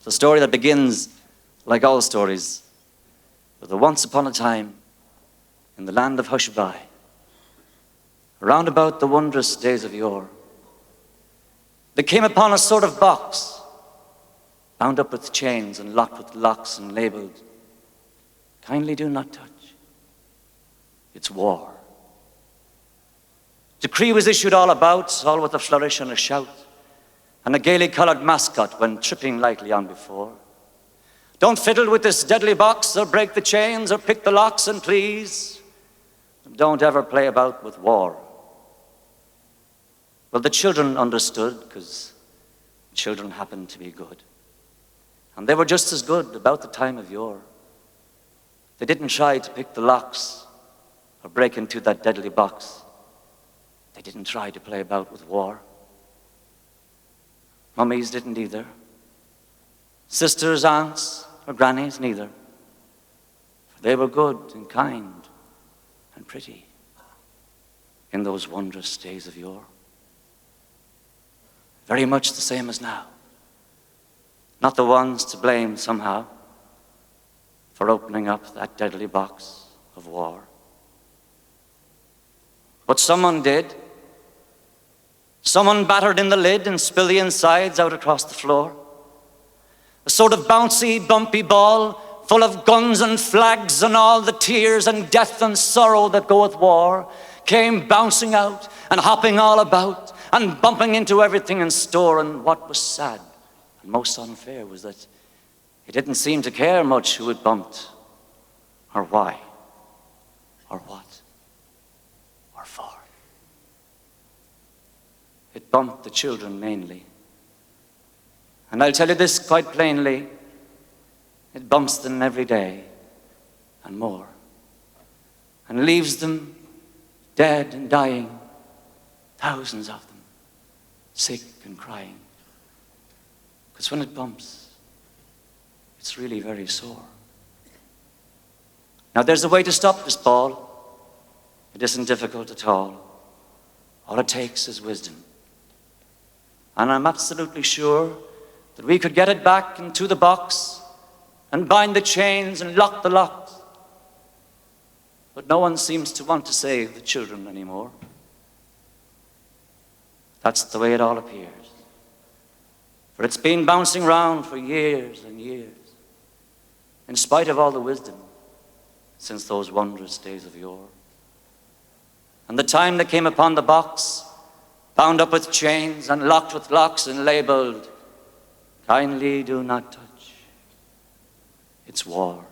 It's a story that begins, like all stories, with a once upon a time in the land of Hushbai, around about the wondrous days of yore. They came upon a sort of box, bound up with chains and locked with locks and labeled, "Kindly do not touch. It's war." Decree was issued all about, all with a flourish and a shout, and a gaily coloured mascot went tripping lightly on before. "Don't fiddle with this deadly box, or break the chains, or pick the locks, and please, don't ever play about with war." Well, the children understood, because children happened to be good. And they were just as good about the time of yore. They didn't try to pick the locks or break into that deadly box. They didn't try to play about with war. Mummies didn't either. Sisters, aunts, or grannies, neither. For they were good and kind and pretty in those wondrous days of yore. Very much the same as now. Not the ones to blame somehow for opening up that deadly box of war. But someone did. Someone battered in the lid and spilled the insides out across the floor. A sort of bouncy, bumpy ball full of guns and flags and all the tears and death and sorrow that go with war came bouncing out and hopping all about and bumping into everything in store. And what was sad and most unfair was that he didn't seem to care much who it bumped, or why, or what, or for. It bumped the children mainly. And I'll tell you this quite plainly, it bumps them every day and more, and leaves them dead and dying, thousands of them, sick and crying. Because when it bumps, it's really very sore. Now there's a way to stop this ball. It isn't difficult at all. All it takes is wisdom. And I'm absolutely sure that we could get it back into the box and bind the chains and lock the locks. But no one seems to want to save the children anymore. That's the way it all appears. For it's been bouncing around for years and years, in spite of all the wisdom, since those wondrous days of yore. And the time they came upon the box, bound up with chains and locked with locks and labeled, "Kindly do not touch. It's war."